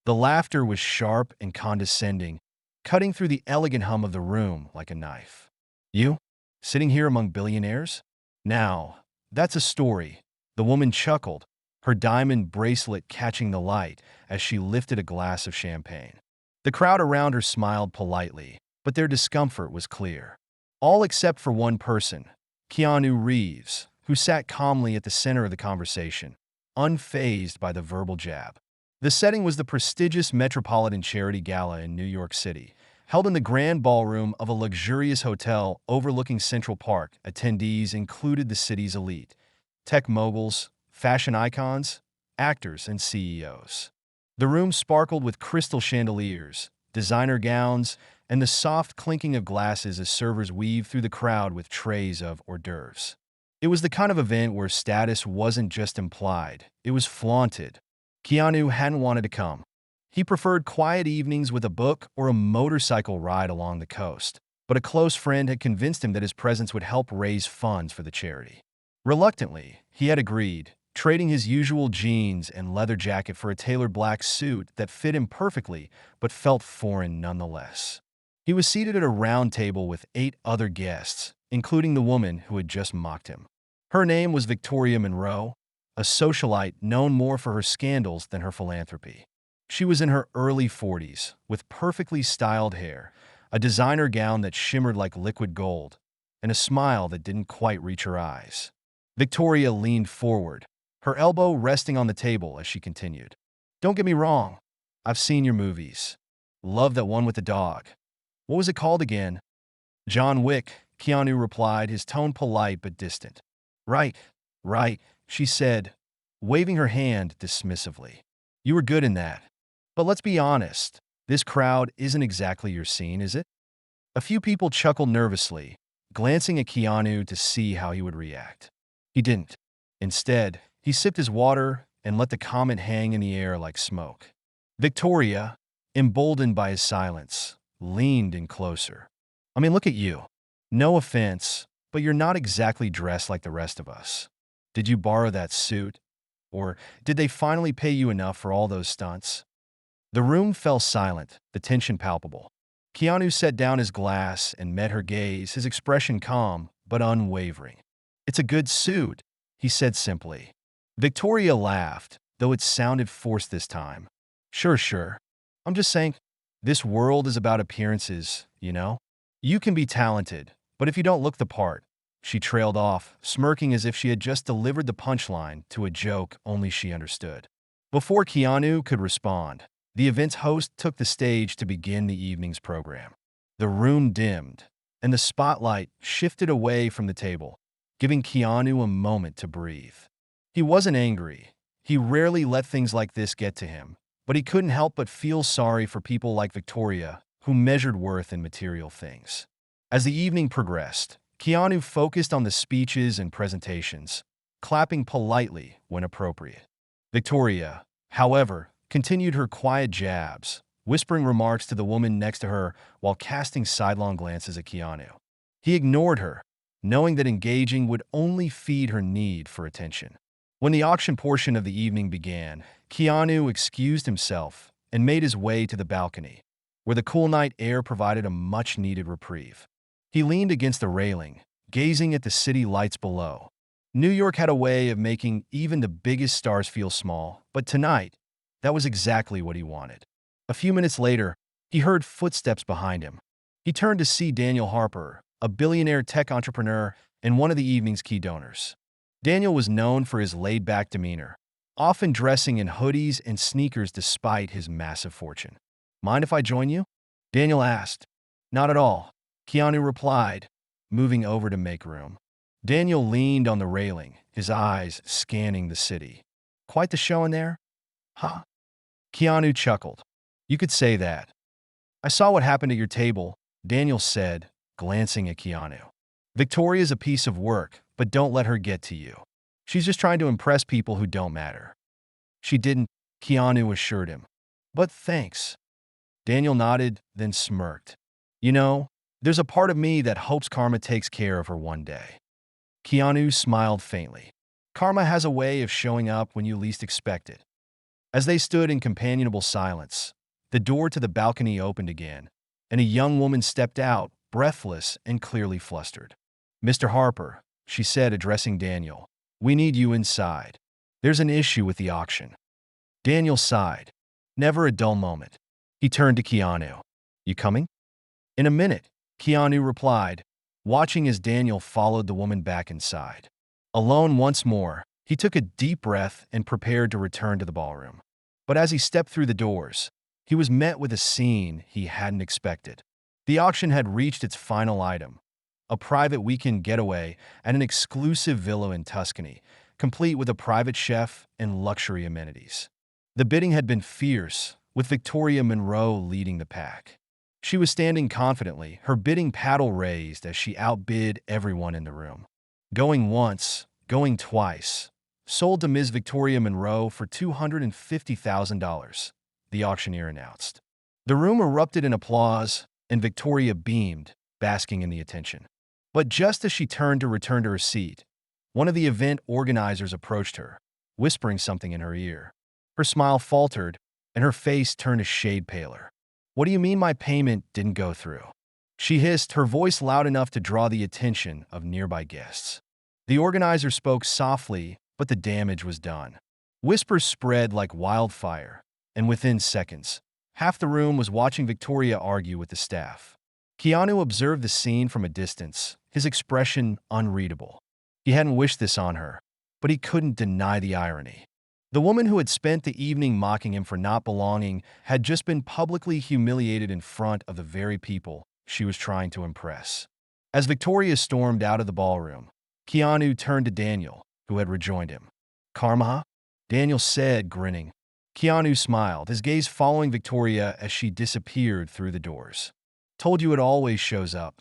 The laughter was sharp and condescending, cutting through the elegant hum of the room like a knife. You? Sitting here among billionaires? Now, that's a story. The woman chuckled, her diamond bracelet catching the light as she lifted a glass of champagne. The crowd around her smiled politely, but their discomfort was clear. All except for one person, Keanu Reeves, who sat calmly at the center of the conversation, unfazed by the verbal jab. The setting was the prestigious Metropolitan Charity Gala in New York City, held in the grand ballroom of a luxurious hotel overlooking Central Park. Attendees included the city's elite, tech moguls, fashion icons, actors, and CEOs. The room sparkled with crystal chandeliers, designer gowns, and the soft clinking of glasses as servers weaved through the crowd with trays of hors d'oeuvres. It was the kind of event where status wasn't just implied, it was flaunted. Keanu hadn't wanted to come. He preferred quiet evenings with a book or a motorcycle ride along the coast, but a close friend had convinced him that his presence would help raise funds for the charity. Reluctantly, he had agreed, trading his usual jeans and leather jacket for a tailored black suit that fit him perfectly but felt foreign nonetheless. He was seated at a round table with 8 other guests, including the woman who had just mocked him. Her name was Victoria Monroe, a socialite known more for her scandals than her philanthropy. She was in her early 40s, with perfectly styled hair, a designer gown that shimmered like liquid gold, and a smile that didn't quite reach her eyes. Victoria leaned forward, her elbow resting on the table as she continued. "Don't get me wrong. I've seen your movies. Love that one with the dog. What was it called again?" "John Wick," Keanu replied, his tone polite but distant. Right, she said, waving her hand dismissively. "You were good in that. But let's be honest, this crowd isn't exactly your scene, is it?" A few people chuckled nervously, glancing at Keanu to see how he would react. He didn't. Instead, he sipped his water and let the comment hang in the air like smoke. Victoria, emboldened by his silence, leaned in closer. "I mean, look at you. No offense, but you're not exactly dressed like the rest of us. Did you borrow that suit? Or did they finally pay you enough for all those stunts?" The room fell silent, the tension palpable. Keanu set down his glass and met her gaze, his expression calm but unwavering. "It's a good suit," he said simply. Victoria laughed, though it sounded forced this time. Sure. I'm just saying, this world is about appearances, you know? You can be talented, but if you don't look the part," she trailed off, smirking as if she had just delivered the punchline to a joke only she understood. Before Keanu could respond, the event's host took the stage to begin the evening's program. The room dimmed, and the spotlight shifted away from the table, giving Keanu a moment to breathe. He wasn't angry. He rarely let things like this get to him, but he couldn't help but feel sorry for people like Victoria, who measured worth in material things. As the evening progressed, Keanu focused on the speeches and presentations, clapping politely when appropriate. Victoria, however, continued her quiet jabs, whispering remarks to the woman next to her while casting sidelong glances at Keanu. He ignored her, knowing that engaging would only feed her need for attention. When the auction portion of the evening began, Keanu excused himself and made his way to the balcony, where the cool night air provided a much-needed reprieve. He leaned against the railing, gazing at the city lights below. New York had a way of making even the biggest stars feel small, but tonight, that was exactly what he wanted. A few minutes later, he heard footsteps behind him. He turned to see Daniel Harper, a billionaire tech entrepreneur and one of the evening's key donors. Daniel was known for his laid-back demeanor, often dressing in hoodies and sneakers despite his massive fortune. "Mind if I join you?" Daniel asked. "Not at all," Keanu replied, moving over to make room. Daniel leaned on the railing, his eyes scanning the city. "Quite the show in there?" "Huh?" Keanu chuckled. "You could say that." "I saw what happened at your table," Daniel said, glancing at Keanu. "Victoria's a piece of work, but don't let her get to you. She's just trying to impress people who don't matter." "She didn't," Keanu assured him. "But thanks." Daniel nodded, then smirked. "You know, there's a part of me that hopes karma takes care of her one day." Keanu smiled faintly. "Karma has a way of showing up when you least expect it." As they stood in companionable silence, the door to the balcony opened again, and a young woman stepped out, breathless and clearly flustered. "Mr. Harper," she said, addressing Daniel, "we need you inside. There's an issue with the auction." Daniel sighed. Never a dull moment. He turned to Keanu. "You coming?" "In a minute," Keanu replied, watching as Daniel followed the woman back inside. Alone once more, he took a deep breath and prepared to return to the ballroom. But as he stepped through the doors, he was met with a scene he hadn't expected. The auction had reached its final item, a private weekend getaway at an exclusive villa in Tuscany, complete with a private chef and luxury amenities. The bidding had been fierce, with Victoria Monroe leading the pack. She was standing confidently, her bidding paddle raised as she outbid everyone in the room. "Going once, going twice. Sold to Ms. Victoria Monroe for $250,000, the auctioneer announced. The room erupted in applause, and Victoria beamed, basking in the attention. But just as she turned to return to her seat, one of the event organizers approached her, whispering something in her ear. Her smile faltered, and her face turned a shade paler. "What do you mean my payment didn't go through?" she hissed, her voice loud enough to draw the attention of nearby guests. The organizer spoke softly, but the damage was done. Whispers spread like wildfire, and within seconds, half the room was watching Victoria argue with the staff. Keanu observed the scene from a distance, his expression unreadable. He hadn't wished this on her, but he couldn't deny the irony. The woman who had spent the evening mocking him for not belonging had just been publicly humiliated in front of the very people she was trying to impress. As Victoria stormed out of the ballroom, Keanu turned to Daniel, who had rejoined him. "Karma?" Daniel said, grinning. Keanu smiled, his gaze following Victoria as she disappeared through the doors. "Told you it always shows up."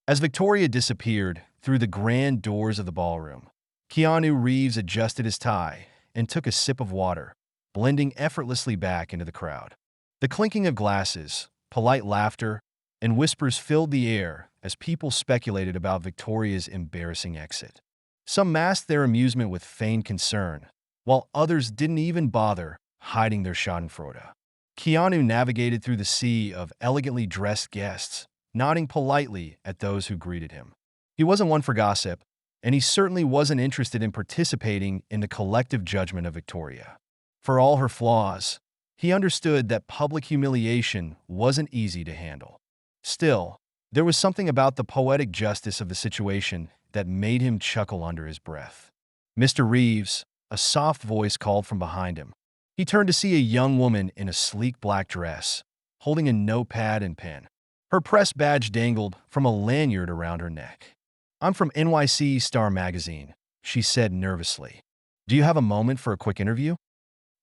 As Victoria disappeared through the grand doors of the ballroom, Keanu Reeves adjusted his tie and took a sip of water, blending effortlessly back into the crowd. The clinking of glasses, polite laughter, and whispers filled the air as people speculated about Victoria's embarrassing exit. Some masked their amusement with feigned concern, while others didn't even bother hiding their schadenfreude. Keanu navigated through the sea of elegantly dressed guests, nodding politely at those who greeted him. He wasn't one for gossip, and he certainly wasn't interested in participating in the collective judgment of Victoria. For all her flaws, he understood that public humiliation wasn't easy to handle. Still, there was something about the poetic justice of the situation that made him chuckle under his breath. "Mr. Reeves," a soft voice called from behind him. He turned to see a young woman in a sleek black dress, holding a notepad and pen. Her press badge dangled from a lanyard around her neck. "I'm from NYC Star Magazine," she said nervously. "Do you have a moment for a quick interview?"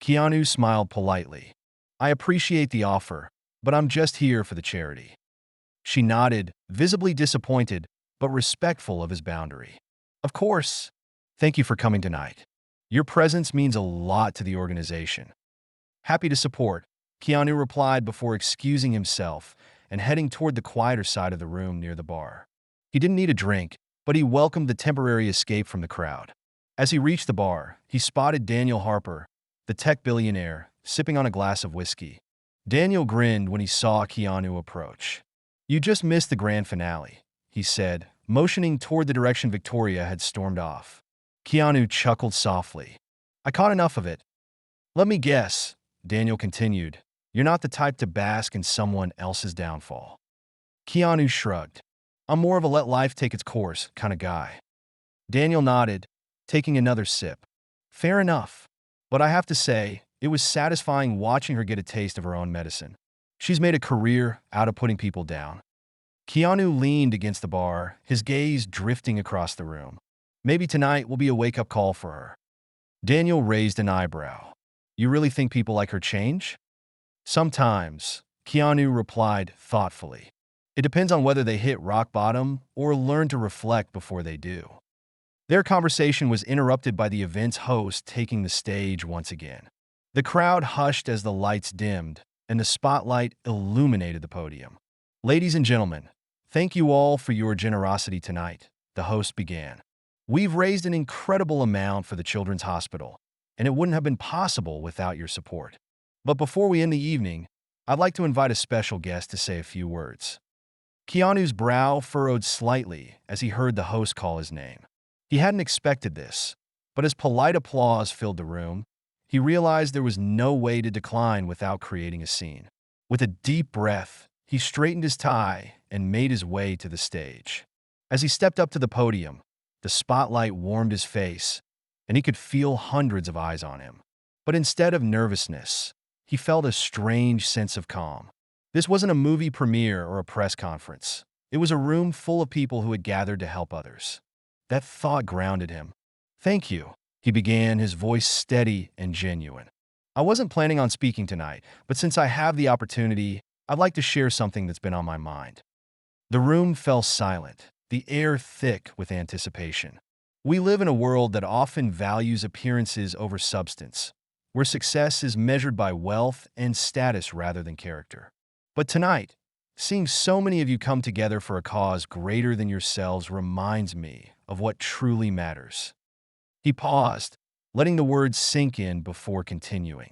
Keanu smiled politely. "I appreciate the offer, but I'm just here for the charity." She nodded, visibly disappointed, but respectful of his boundary. "Of course. Thank you for coming tonight. Your presence means a lot to the organization." "Happy to support," Keanu replied before excusing himself and heading toward the quieter side of the room near the bar. He didn't need a drink, but he welcomed the temporary escape from the crowd. As he reached the bar, he spotted Daniel Harper, the tech billionaire, sipping on a glass of whiskey. Daniel grinned when he saw Keanu approach. "You just missed the grand finale," he said, motioning toward the direction Victoria had stormed off. Keanu chuckled softly. "I caught enough of it." "Let me guess," Daniel continued, "you're not the type to bask in someone else's downfall." Keanu shrugged. "I'm more of a let life take its course kind of guy." Daniel nodded, taking another sip. "Fair enough. But I have to say, it was satisfying watching her get a taste of her own medicine. She's made a career out of putting people down." Keanu leaned against the bar, his gaze drifting across the room. "Maybe tonight will be a wake-up call for her." Daniel raised an eyebrow. "You really think people like her change?" "Sometimes," Keanu replied thoughtfully. "It depends on whether they hit rock bottom or learn to reflect before they do." Their conversation was interrupted by the event's host taking the stage once again. The crowd hushed as the lights dimmed, and the spotlight illuminated the podium. "Ladies and gentlemen, thank you all for your generosity tonight," the host began. "We've raised an incredible amount for the Children's Hospital, and it wouldn't have been possible without your support. But before we end the evening, I'd like to invite a special guest to say a few words. Keanu's brow furrowed slightly as he heard the host call his name. He hadn't expected this, but as polite applause filled the room, he realized there was no way to decline without creating a scene. With a deep breath, he straightened his tie and made his way to the stage. As he stepped up to the podium, the spotlight warmed his face, and he could feel hundreds of eyes on him. But instead of nervousness, he felt a strange sense of calm. This wasn't a movie premiere or a press conference. It was a room full of people who had gathered to help others. That thought grounded him. "Thank you," he began, his voice steady and genuine. "I wasn't planning on speaking tonight, but since I have the opportunity, I'd like to share something that's been on my mind." The room fell silent, the air thick with anticipation. We live in a world that often values appearances over substance, where success is measured by wealth and status rather than character. But tonight, seeing so many of you come together for a cause greater than yourselves reminds me of what truly matters. He paused, letting the words sink in before continuing.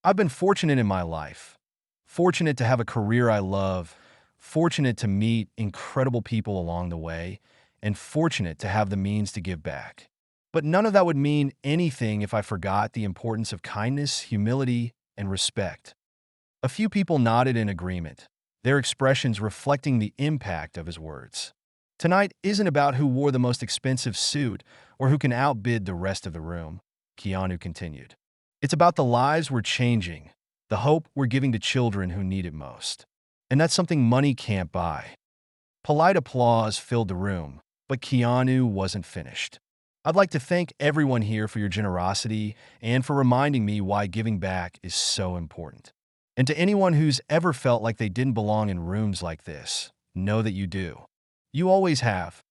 "I've been fortunate in my life. Fortunate to have a career I love, fortunate to meet incredible people along the way, and fortunate to have the means to give back. But none of that would mean anything if I forgot the importance of kindness, humility, and respect." A few people nodded in agreement, their expressions reflecting the impact of his words. "Tonight isn't about who wore the most expensive suit or who can outbid the rest of the room," Keanu continued. "It's about the lives we're changing, the hope we're giving to children who need it most. And that's something money can't buy." Polite applause filled the room, but Keanu wasn't finished. "I'd like to thank everyone here for your generosity and for reminding me why giving back is so important. And to anyone who's ever felt like they didn't belong in rooms like this, know that you do. You always have."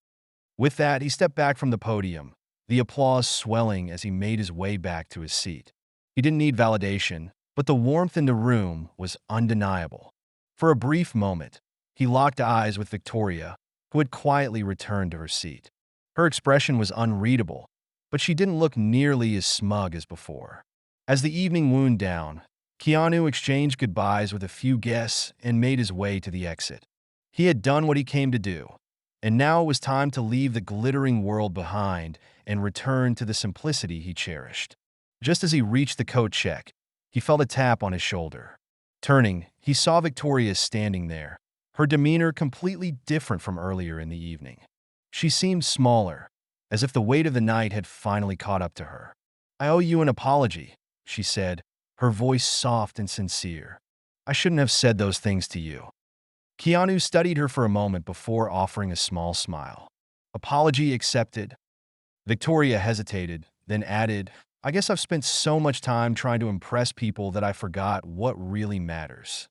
With that, he stepped back from the podium, the applause swelling as he made his way back to his seat. He didn't need validation, but the warmth in the room was undeniable. For a brief moment, he locked eyes with Victoria, who had quietly returned to her seat. Her expression was unreadable, but she didn't look nearly as smug as before. As the evening wound down, Keanu exchanged goodbyes with a few guests and made his way to the exit. He had done what he came to do, and now it was time to leave the glittering world behind and return to the simplicity he cherished. Just as he reached the coat check, he felt a tap on his shoulder. Turning, he saw Victoria standing there, her demeanor completely different from earlier in the evening. She seemed smaller, as if the weight of the night had finally caught up to her. "I owe you an apology," she said, her voice soft and sincere. "I shouldn't have said those things to you." Keanu studied her for a moment before offering a small smile. "Apology accepted." Victoria hesitated, then added, "I guess I've spent so much time trying to impress people that I forgot what really matters."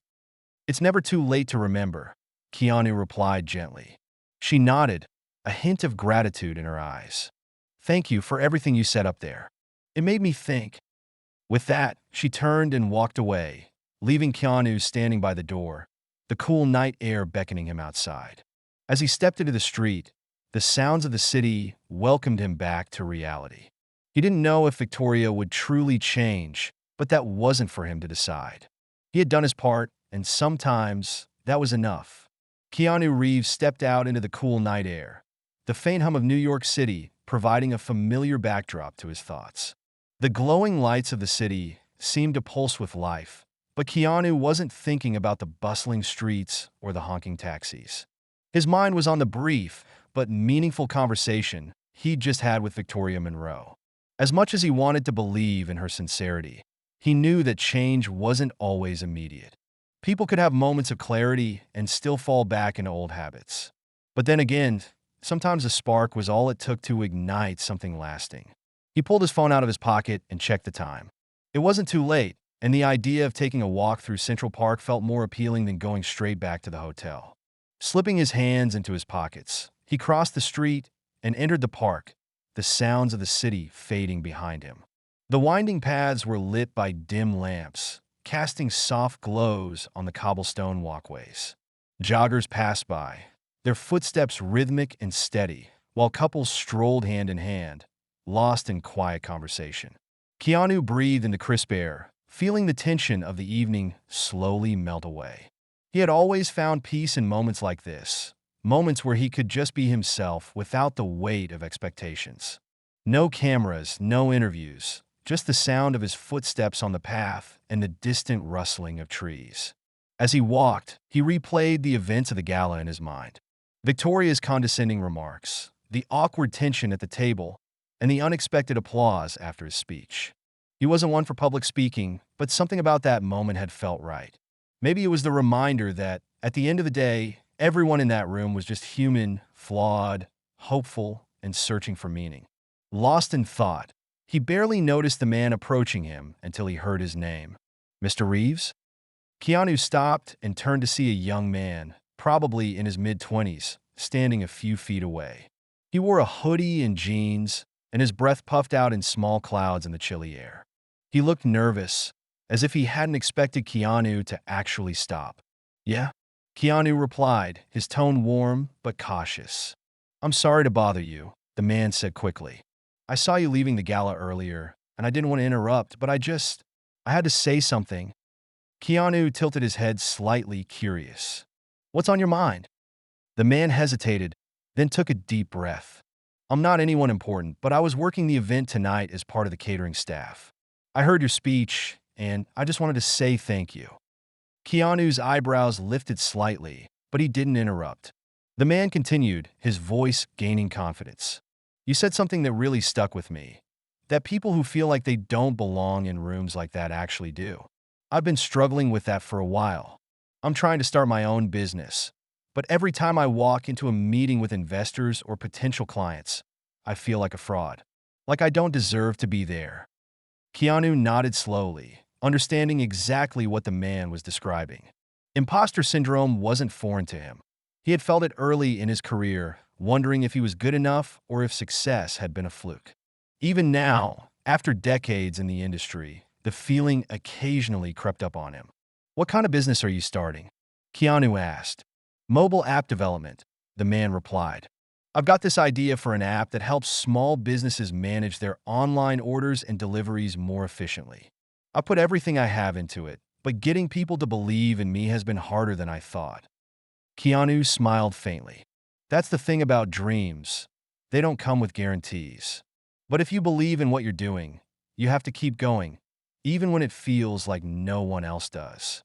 "It's never too late to remember," Keanu replied gently. She nodded, a hint of gratitude in her eyes. "Thank you for everything you said up there. It made me think." With that, she turned and walked away, leaving Keanu standing by the door, the cool night air beckoning him outside. As he stepped into the street, the sounds of the city welcomed him back to reality. He didn't know if Victoria would truly change, but that wasn't for him to decide. He had done his part, and sometimes that was enough. Keanu Reeves stepped out into the cool night air, the faint hum of New York City providing a familiar backdrop to his thoughts. The glowing lights of the city seemed to pulse with life, but Keanu wasn't thinking about the bustling streets or the honking taxis. His mind was on the brief but meaningful conversation he'd just had with Victoria Monroe. As much as he wanted to believe in her sincerity, he knew that change wasn't always immediate. People could have moments of clarity and still fall back into old habits. But then again, sometimes a spark was all it took to ignite something lasting. He pulled his phone out of his pocket and checked the time. It wasn't too late, and the idea of taking a walk through Central Park felt more appealing than going straight back to the hotel. Slipping his hands into his pockets, he crossed the street and entered the park, the sounds of the city fading behind him. The winding paths were lit by dim lamps, casting soft glows on the cobblestone walkways. Joggers passed by, their footsteps rhythmic and steady, while couples strolled hand in hand, lost in quiet conversation. Keanu breathed in the crisp air, feeling the tension of the evening slowly melt away. He had always found peace in moments like this, moments where he could just be himself without the weight of expectations. No cameras, no interviews, just the sound of his footsteps on the path and the distant rustling of trees. As he walked, he replayed the events of the gala in his mind. Victoria's condescending remarks, the awkward tension at the table, and the unexpected applause after his speech. He wasn't one for public speaking, but something about that moment had felt right. Maybe it was the reminder that, at the end of the day, everyone in that room was just human, flawed, hopeful, and searching for meaning. Lost in thought, he barely noticed the man approaching him until he heard his name. Mr. Reeves? Keanu stopped and turned to see a young man, probably in his mid-20s, standing a few feet away. He wore a hoodie and jeans, and his breath puffed out in small clouds in the chilly air. He looked nervous, as if he hadn't expected Keanu to actually stop. "Yeah?" Keanu replied, his tone warm but cautious. "I'm sorry to bother you," the man said quickly. "I saw you leaving the gala earlier, and I didn't want to interrupt, but I had to say something." Keanu tilted his head slightly curious. "What's on your mind?" The man hesitated, then took a deep breath. "I'm not anyone important, but I was working the event tonight as part of the catering staff. I heard your speech, and I just wanted to say thank you." Keanu's eyebrows lifted slightly, but he didn't interrupt. The man continued, his voice gaining confidence. "You said something that really stuck with me, that people who feel like they don't belong in rooms like that actually do. I've been struggling with that for a while. I'm trying to start my own business, but every time I walk into a meeting with investors or potential clients, I feel like a fraud, like I don't deserve to be there." Keanu nodded slowly, understanding exactly what the man was describing. Imposter syndrome wasn't foreign to him. He had felt it early in his career, wondering if he was good enough or if success had been a fluke. Even now, after decades in the industry, the feeling occasionally crept up on him. "What kind of business are you starting?" Keanu asked. "Mobile app development," the man replied. "I've got this idea for an app that helps small businesses manage their online orders and deliveries more efficiently. I put everything I have into it, but getting people to believe in me has been harder than I thought." Keanu smiled faintly. "That's the thing about dreams. They don't come with guarantees. But if you believe in what you're doing, you have to keep going, even when it feels like no one else does."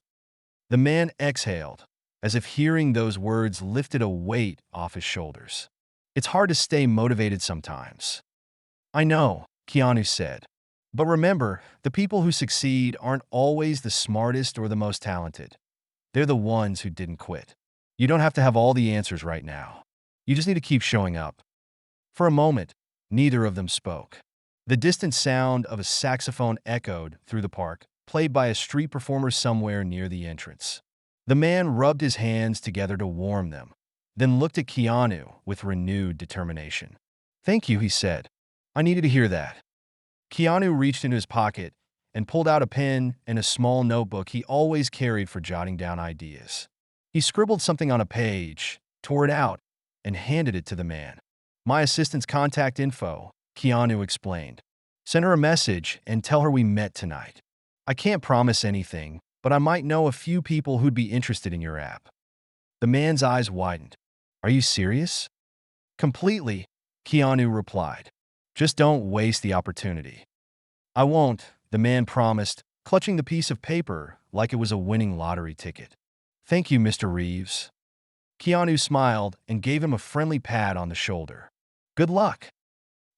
The man exhaled, as if hearing those words lifted a weight off his shoulders. "It's hard to stay motivated sometimes." "I know," Keanu said. "But remember, the people who succeed aren't always the smartest or the most talented. They're the ones who didn't quit. You don't have to have all the answers right now. You just need to keep showing up." For a moment, neither of them spoke. The distant sound of a saxophone echoed through the park, played by a street performer somewhere near the entrance. The man rubbed his hands together to warm them, then looked at Keanu with renewed determination. "Thank you," he said. "I needed to hear that." Keanu reached into his pocket and pulled out a pen and a small notebook he always carried for jotting down ideas. He scribbled something on a page, tore it out, and handed it to the man. "My assistant's contact info," Keanu explained. "Send her a message and tell her we met tonight. I can't promise anything, but I might know a few people who'd be interested in your app." The man's eyes widened. "Are you serious?" "Completely," Keanu replied. "Just don't waste the opportunity." "I won't," the man promised, clutching the piece of paper like it was a winning lottery ticket. "Thank you, Mr. Reeves." Keanu smiled and gave him a friendly pat on the shoulder. "Good luck."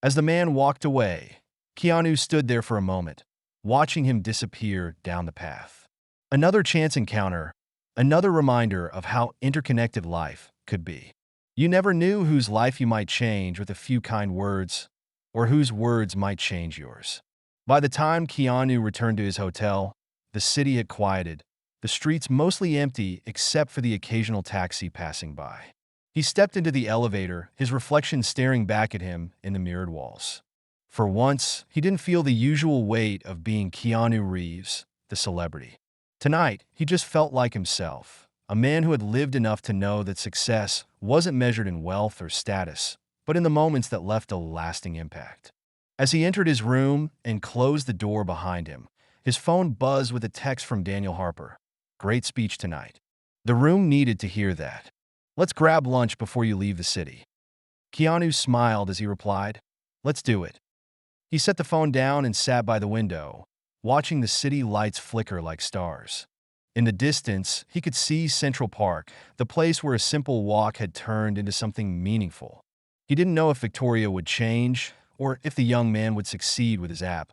As the man walked away, Keanu stood there for a moment, watching him disappear down the path. Another chance encounter, another reminder of how interconnected life could be. You never knew whose life you might change with a few kind words, or whose words might change yours. By the time Keanu returned to his hotel, the city had quieted, the streets mostly empty except for the occasional taxi passing by. He stepped into the elevator, his reflection staring back at him in the mirrored walls. For once, he didn't feel the usual weight of being Keanu Reeves, the celebrity. Tonight, he just felt like himself, a man who had lived enough to know that success wasn't measured in wealth or status, but in the moments that left a lasting impact. As he entered his room and closed the door behind him, his phone buzzed with a text from Daniel Harper. Great speech tonight. The room needed to hear that. Let's grab lunch before you leave the city. Keanu smiled as he replied, Let's do it. He set the phone down and sat by the window, watching the city lights flicker like stars. In the distance, he could see Central Park, the place where a simple walk had turned into something meaningful. He didn't know if Victoria would change or if the young man would succeed with his app,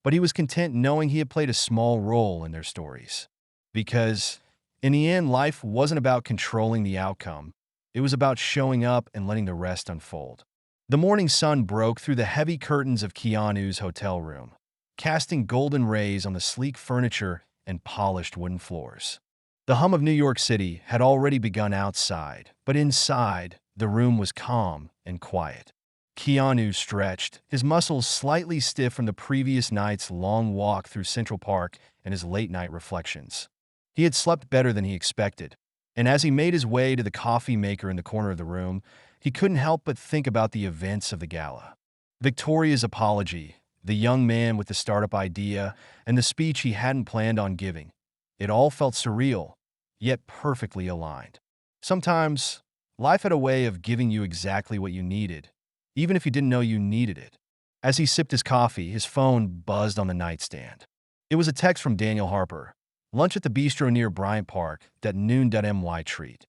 but he was content knowing he had played a small role in their stories. Because, in the end, life wasn't about controlling the outcome. It was about showing up and letting the rest unfold. The morning sun broke through the heavy curtains of Keanu's hotel room, casting golden rays on the sleek furniture and polished wooden floors. The hum of New York City had already begun outside, but inside, the room was calm and quiet. Keanu stretched, his muscles slightly stiff from the previous night's long walk through Central Park and his late-night reflections. He had slept better than he expected, and as he made his way to the coffee maker in the corner of the room, he couldn't help but think about the events of the gala. Victoria's apology, the young man with the startup idea, and the speech he hadn't planned on giving. It all felt surreal, yet perfectly aligned. Sometimes, life had a way of giving you exactly what you needed, even if you didn't know you needed it. As he sipped his coffee, his phone buzzed on the nightstand. It was a text from Daniel Harper. Lunch at the bistro near Bryant Park, that noon.my treat.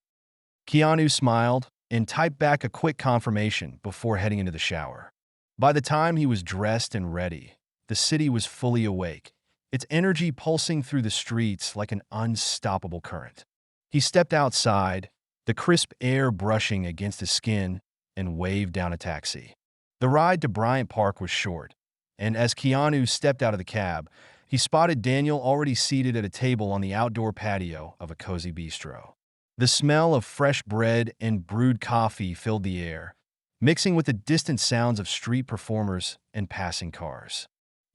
Keanu smiled and typed back a quick confirmation before heading into the shower. By the time he was dressed and ready, the city was fully awake, its energy pulsing through the streets like an unstoppable current. He stepped outside, the crisp air brushing against his skin, and waved down a taxi. The ride to Bryant Park was short, and as Keanu stepped out of the cab, he spotted Daniel already seated at a table on the outdoor patio of a cozy bistro. The smell of fresh bread and brewed coffee filled the air, mixing with the distant sounds of street performers and passing cars.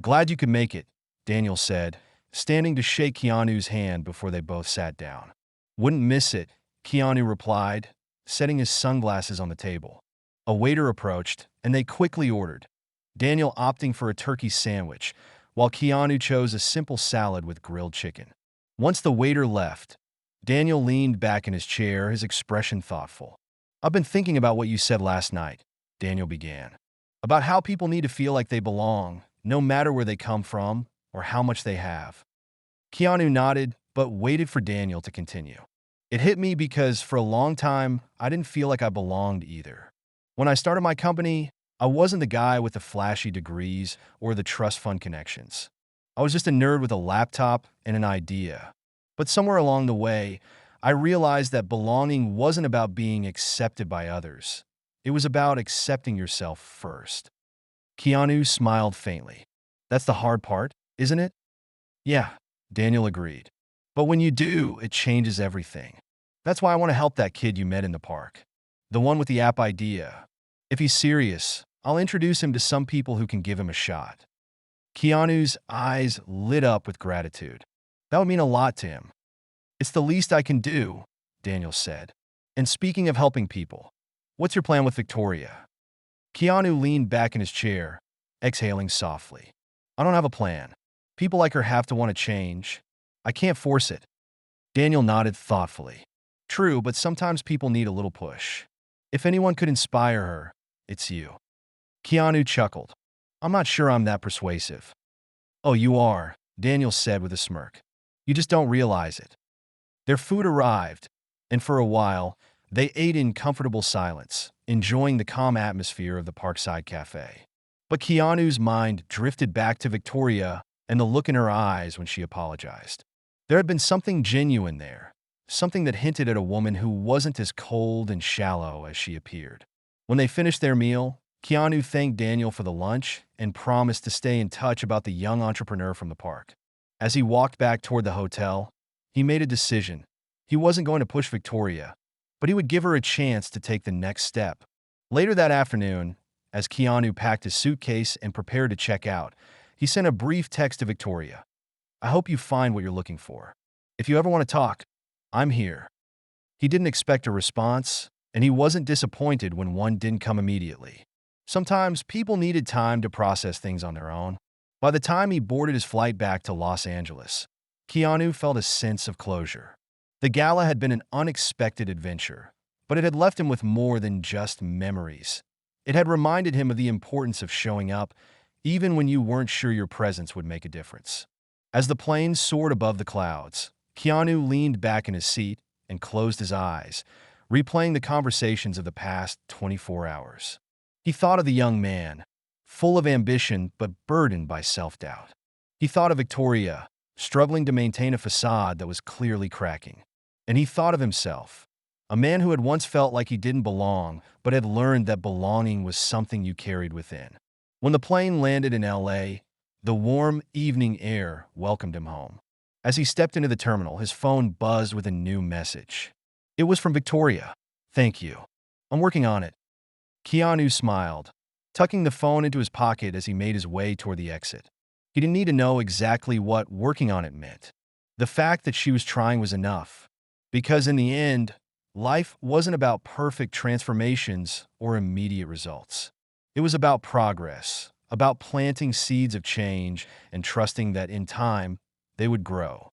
Glad you could make it, Daniel said, standing to shake Keanu's hand before they both sat down. Wouldn't miss it, Keanu replied, setting his sunglasses on the table. A waiter approached, and they quickly ordered, Daniel opting for a turkey sandwich, while Keanu chose a simple salad with grilled chicken. Once the waiter left, Daniel leaned back in his chair, his expression thoughtful. I've been thinking about what you said last night, Daniel began. About how people need to feel like they belong, no matter where they come from or how much they have. Keanu nodded, but waited for Daniel to continue. It hit me because for a long time, I didn't feel like I belonged either. When I started my company, I wasn't the guy with the flashy degrees or the trust fund connections. I was just a nerd with a laptop and an idea. But somewhere along the way, I realized that belonging wasn't about being accepted by others. It was about accepting yourself first. Keanu smiled faintly. That's the hard part, isn't it? Yeah, Daniel agreed. But when you do, it changes everything. That's why I want to help that kid you met in the park. The one with the app idea. If he's serious, I'll introduce him to some people who can give him a shot. Keanu's eyes lit up with gratitude. That would mean a lot to him. It's the least I can do, Daniel said. And speaking of helping people, what's your plan with Victoria? Keanu leaned back in his chair, exhaling softly. I don't have a plan. People like her have to want to change. I can't force it. Daniel nodded thoughtfully. True, but sometimes people need a little push. If anyone could inspire her, it's you. Keanu chuckled. I'm not sure I'm that persuasive. Oh, you are, Daniel said with a smirk. You just don't realize it. Their food arrived, and for a while, they ate in comfortable silence, enjoying the calm atmosphere of the Parkside Cafe. But Keanu's mind drifted back to Victoria and the look in her eyes when she apologized. There had been something genuine there, something that hinted at a woman who wasn't as cold and shallow as she appeared. When they finished their meal, Keanu thanked Daniel for the lunch and promised to stay in touch about the young entrepreneur from the park. As he walked back toward the hotel, he made a decision. He wasn't going to push Victoria, but he would give her a chance to take the next step. Later that afternoon, as Keanu packed his suitcase and prepared to check out, he sent a brief text to Victoria. I hope you find what you're looking for. If you ever want to talk, I'm here. He didn't expect a response, and he wasn't disappointed when one didn't come immediately. Sometimes people needed time to process things on their own. By the time he boarded his flight back to Los Angeles, Keanu felt a sense of closure. The gala had been an unexpected adventure, but it had left him with more than just memories. It had reminded him of the importance of showing up, even when you weren't sure your presence would make a difference. As the plane soared above the clouds, Keanu leaned back in his seat and closed his eyes, replaying the conversations of the past 24 hours. He thought of the young man, full of ambition but burdened by self-doubt. He thought of Victoria, struggling to maintain a facade that was clearly cracking. And he thought of himself, a man who had once felt like he didn't belong, but had learned that belonging was something you carried within. When the plane landed in LA, the warm evening air welcomed him home. As he stepped into the terminal, his phone buzzed with a new message. It was from Victoria. "Thank you. I'm working on it." Keanu smiled, tucking the phone into his pocket as he made his way toward the exit. He didn't need to know exactly what working on it meant. The fact that she was trying was enough. Because in the end, life wasn't about perfect transformations or immediate results. It was about progress, about planting seeds of change and trusting that in time, they would grow.